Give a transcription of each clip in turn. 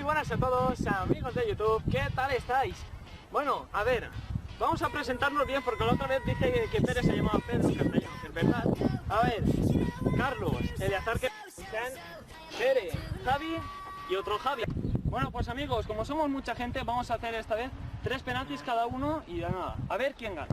buenas a todos, amigos de YouTube, ¿qué tal estáis? Bueno, a ver, vamos a presentarnos bien porque la otra vez dije que Pérez se llamaba Pedro Castellano, que es verdad. A ver, Carlos, Eleazar, Pere, Javi y otro Javi. Bueno, pues amigos, como somos mucha gente, vamos a hacer esta vez 3 penaltis cada uno y nada, a ver quién gana.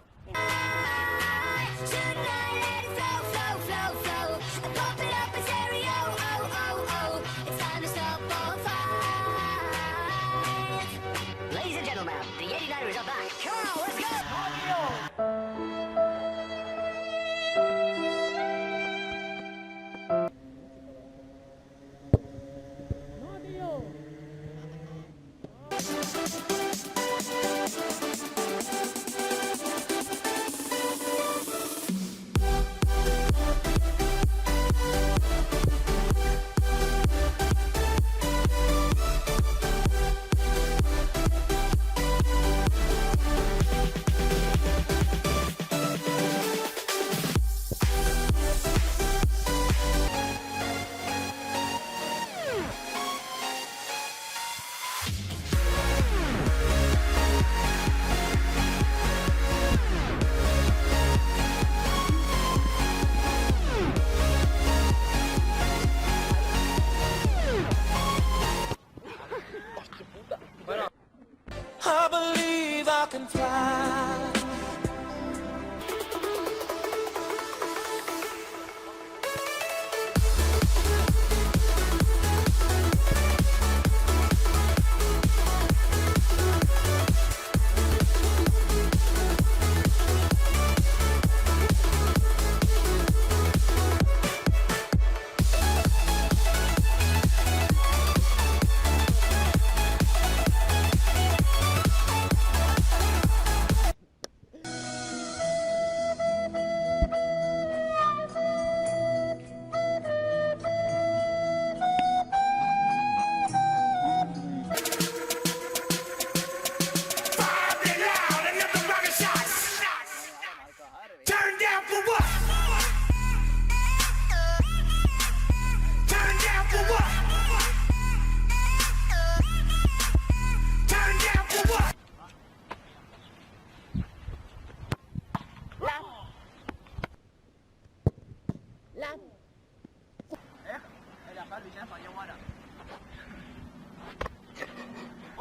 I believe I can fly.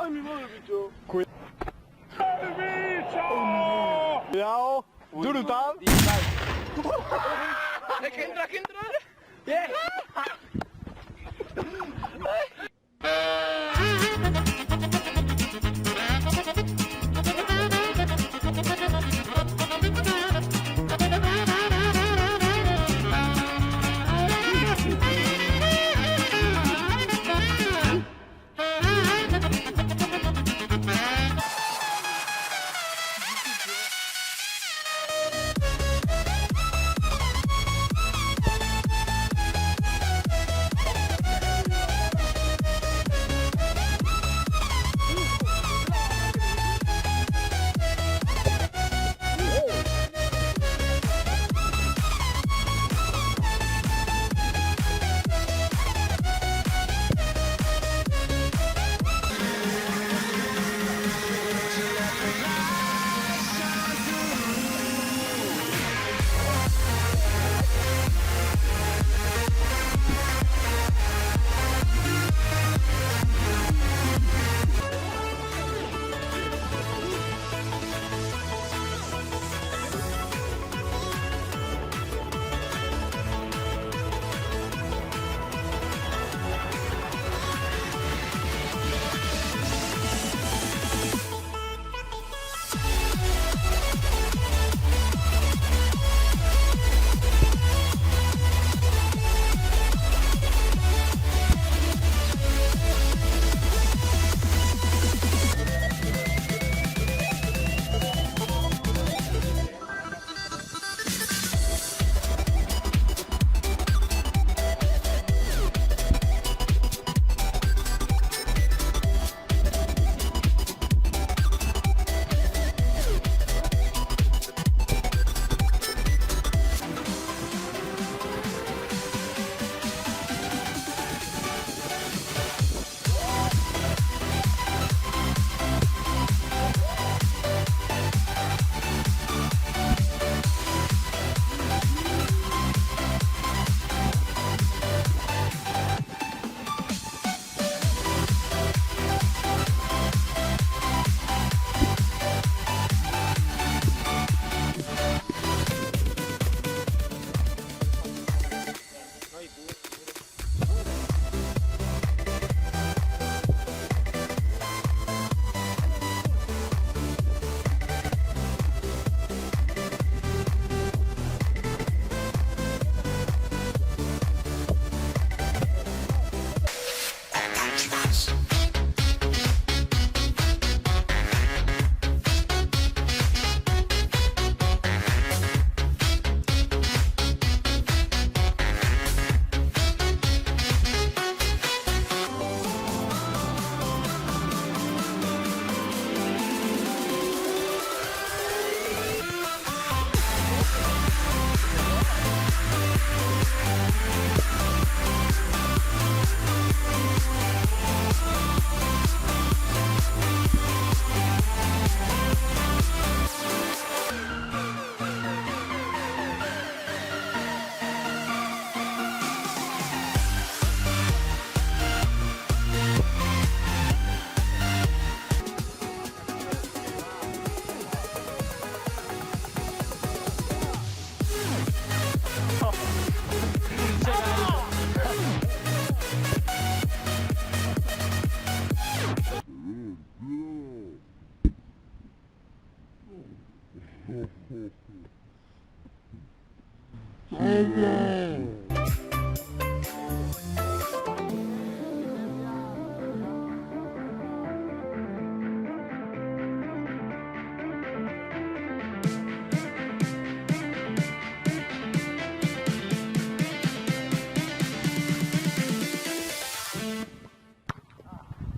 ¡Ay, mi madre, bicho! Cuidado, Durutal. ¡Que entra, que entra!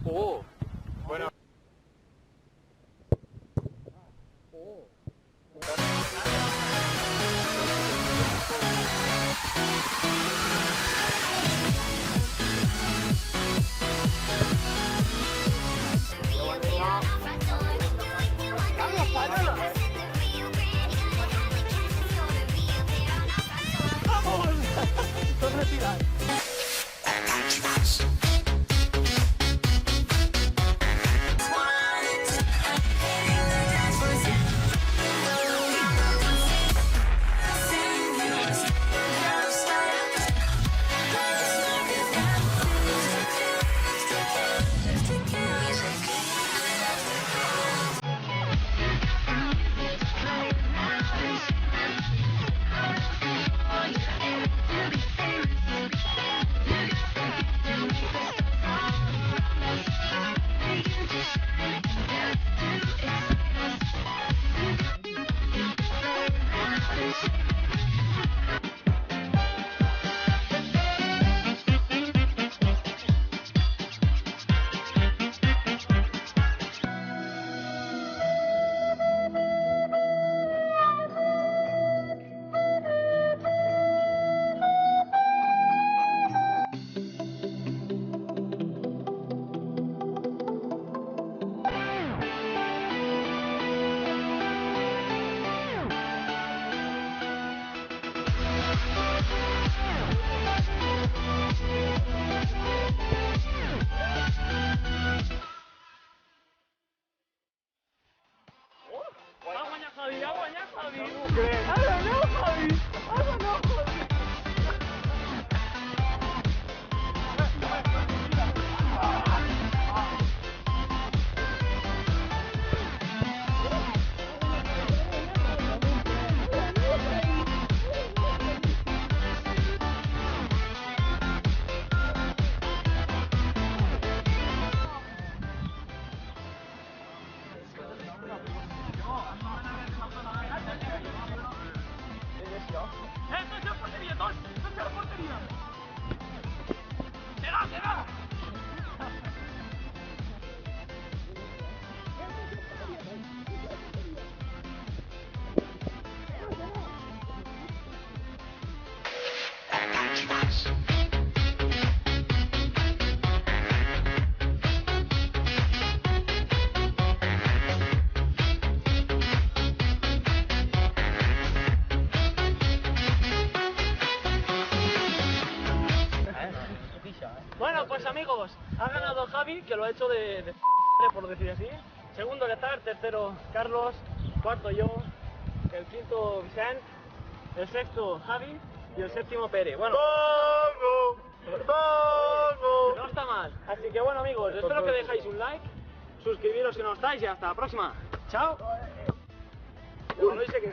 Oh, bueno. Bueno, pues amigos, ha ganado Javi, que lo ha hecho de por decir así. Segundo Letar, tercero Carlos, cuarto yo, el quinto Vicente, el sexto Javi y el séptimo Pere. Bueno, no está mal. Así que bueno amigos, espero que dejéis un like, suscribiros si no estáis y hasta la próxima. Chao.